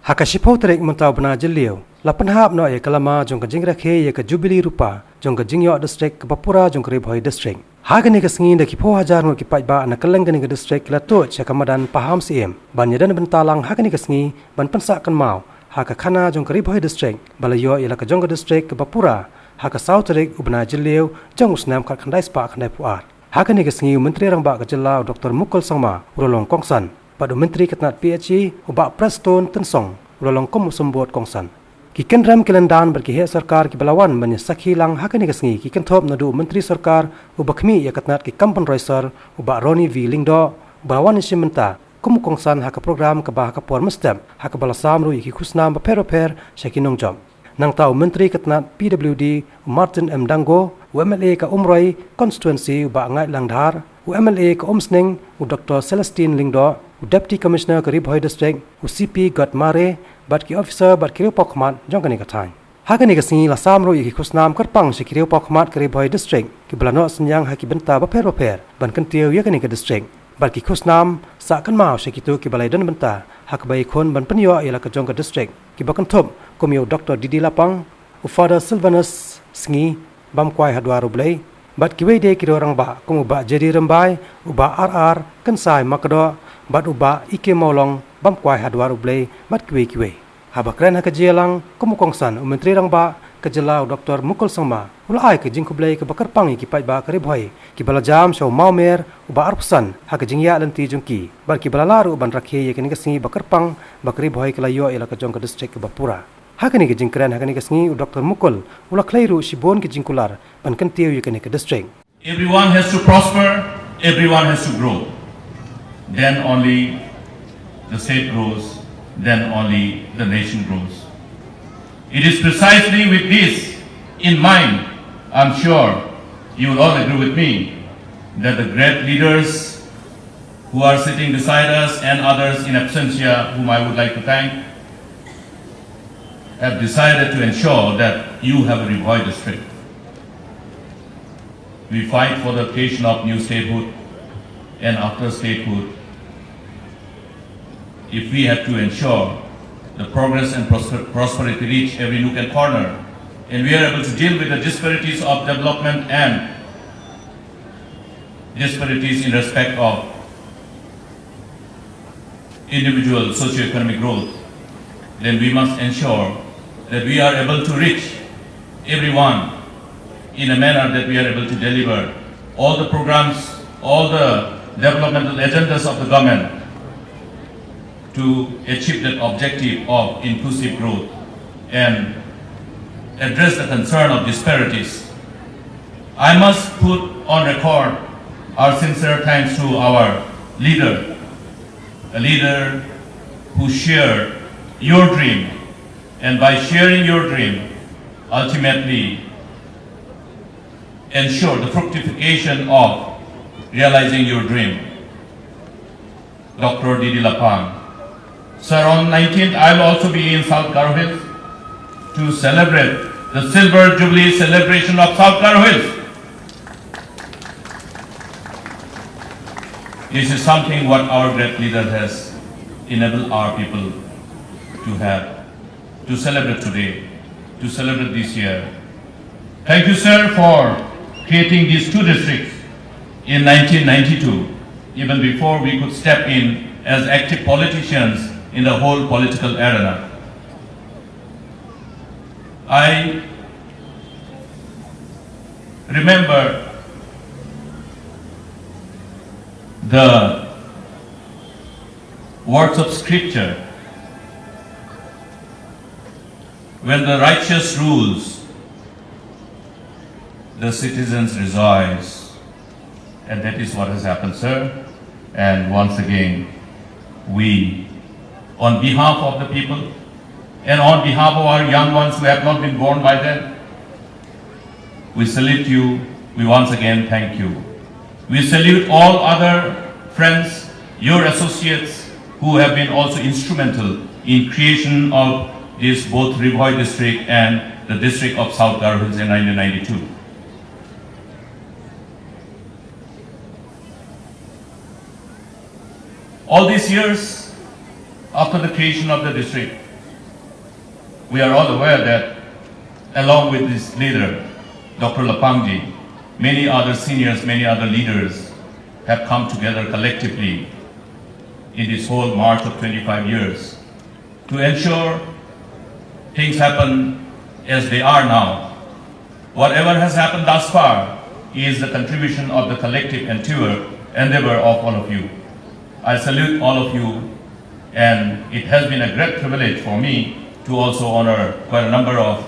Hakashipho terek mentau bena jeliu. La Pynhap no ye kalama jong ka Jingrakhe ye ka Jubili Rupa jong ka Jingyo district ka Bapura jong ka Bhoi district. Hagani ka singin da kipo hajar no ki pajba na kalangani ka district la to cha kamadan paham siem. Ban yedan bentalang hagani ka singi ban pensa kan mau. Haka khana jong ka Bhoi district balayo ye la ka jong ka district ka Bapura. Haka south terek ubna jeliu jong usnam ka khandai spa khandai puar. Hagani ka singi menteri rang ba ka jela Dr. Mukul Sangma urolong kongsan. Padu menteri ketnat PHE uba Preston Tensong ulolong kom usumbot kongsan. Kiken ram kelendan berkihe sarkar ki balawan banya sakhi lang hakani kasngi kiken thop nadu menteri sarkar ubakmi ya ketnat ki kampan roiser uba Roni V Lingdo balawan isimenta kom kongsan haka program ka bah ka por mestem haka balasam ru ki khusnam ba per shakinong jom. Nang tau menteri ketnat PWD Martin M Dango UMLA ka Umroi constituency uba ngai langdhar UMLA ka Omsning Dr. Celestine Lingdo Deputy Commissioner ka Bhoi District CP Gatmare bat ki officer bat ki pokmat jongkani ka thai hakani ka singi la samro yi khusnam karpang se ki pokmat ka Bhoi District ki blano senyang haki benta ba per ban kan tiu yakani ka district bat ki khusnam sa kan mau se ki tu ki balai don benta hak bai khon ban penyo ila ka jong ka district ki bakan thop komio Dr. Didi Lapang Father Sylvanus Sngi bam kwai hadwa rublei bat ki wei de ki orang ba kum ba jadi rembai uba RR kan sai makdo bat uba ike molong bam kwai hadwa rublei bat kiwe habakren ha kajelang komukongsan menteri rang ba kajelau Dr. Mukul Sangma ulai ke jingkublei ke bakar pangi ki pai ba kare Bhoi ki balajam show maumer uba arpsan ha ke jingya lanti jungki bar ki balalaru ban rakhe ye kini kasingi bakar pang bakari Bhoi kelayo ila ka jong ka district ke Bapura hakani ke jingkren hakani kasingi Dr. Mukul ula khlairu sibon ke jingkular ban kan tiu ye kini ka district. Everyone has to prosper, everyone has to grow. Then only the state grows, then only the nation grows. It is precisely with this in mind, I'm sure you will all agree with me, that the great leaders who are sitting beside us and others in absentia, whom I would like to thank, have decided to ensure that you have a Bhoi district. We fight for the creation of new statehood, and after statehood, if we have to ensure the progress and prosperity reach every nook and corner, and we are able to deal with the disparities of development and disparities in respect of individual socio-economic growth, then we must ensure that we are able to reach everyone in a manner that we are able to deliver all the programs, all the developmental agendas of the government to achieve that objective of inclusive growth and address the concern of disparities. I must put on record our sincere thanks to our leader, a leader who shared your dream, and by sharing your dream, ultimately ensure the fructification of realizing your dream. Dr. Didi Lapang. Sir, on 19th, I will also be in South Garo Hills to celebrate the Silver Jubilee celebration of South Garo Hills. This is something what our great leader has enabled our people to have, to celebrate today, to celebrate this year. Thank you, sir, for creating these two districts in 1992, even before we could step in as active politicians in the whole political arena. I remember the words of scripture, when the righteous rules, the citizens rejoice. And that is what has happened, sir. And once again, we, on behalf of the people and on behalf of our young ones who have not been born by then, we salute you. We once again thank you. We salute all other friends, your associates who have been also instrumental in creation of this both Bhoi district and the district of South Garo Hills in 1992. All these years after the creation of the district, We are all aware that along with this leader, Dr. Lapangji, many other seniors, many other leaders have come together collectively in this whole march of 25 years to ensure things happen as they are now. Whatever has happened thus far is the contribution of the collective endeavor of all of you. I salute all of you, and it has been a great privilege for me to also honor quite a number of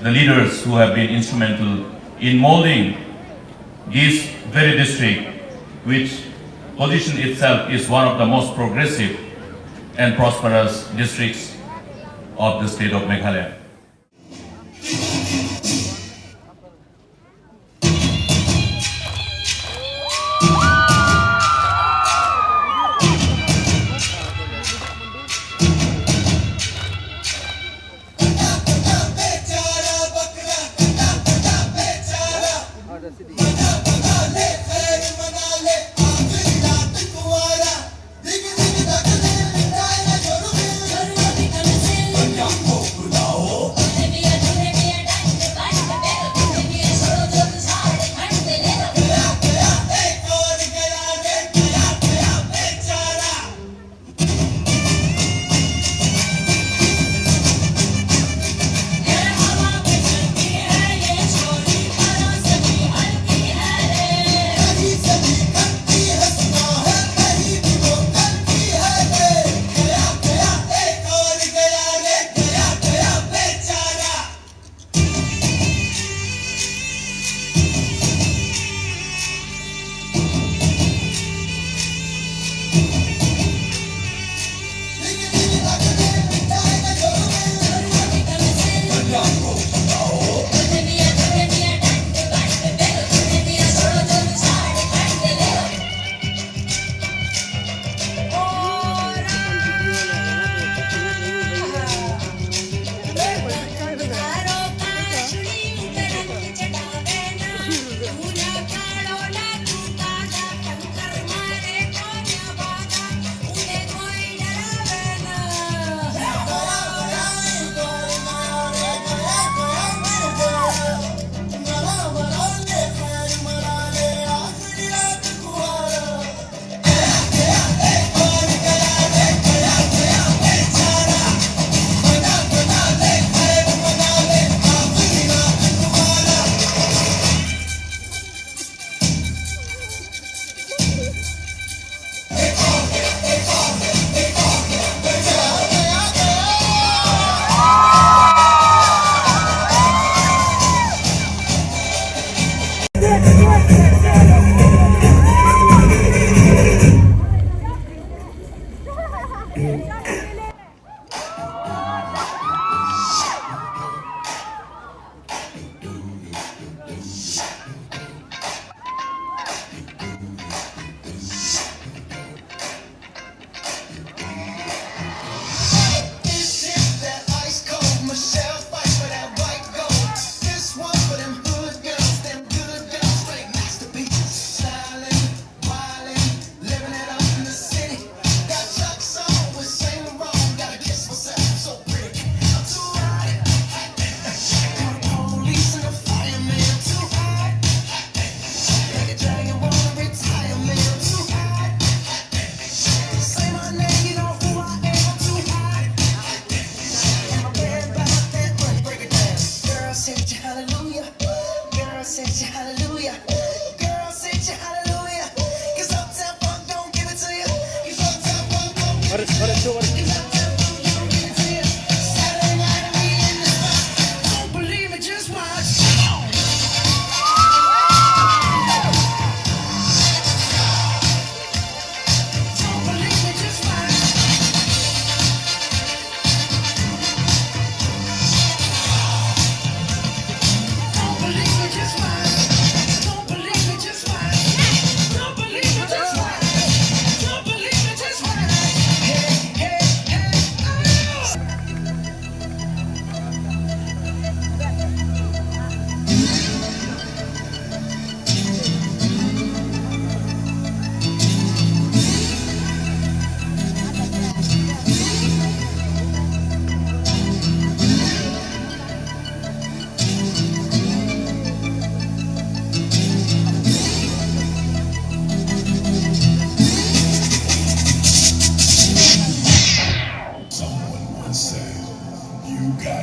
the leaders who have been instrumental in molding this very district, which position itself is one of the most progressive and prosperous districts of the state of Meghalaya.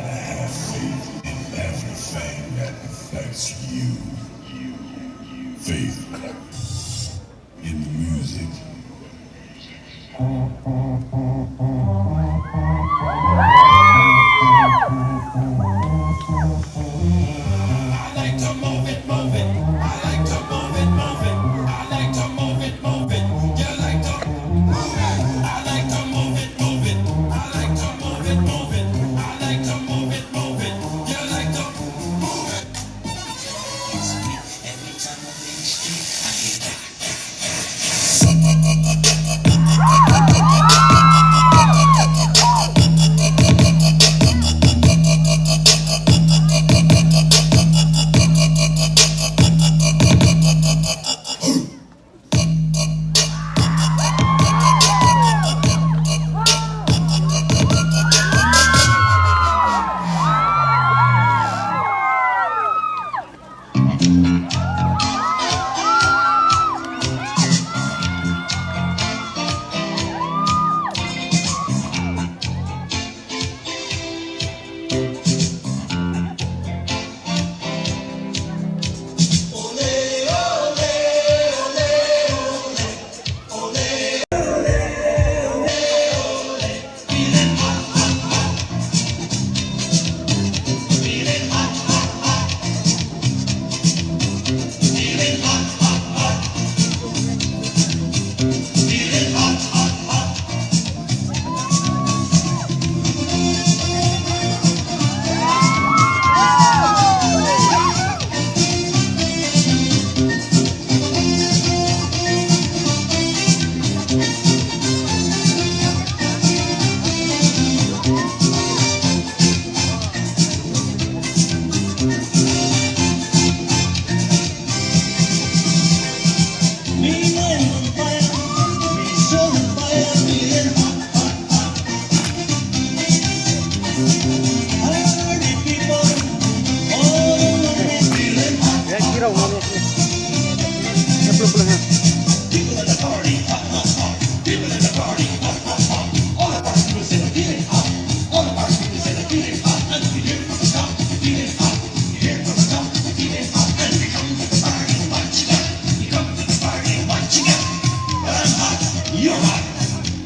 have faith in everything that affects you. Faith in the music.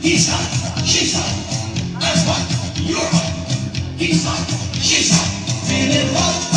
He's hot, she's hot. I'm hot, you're hot. He's hot, she's hot. Feeling hot.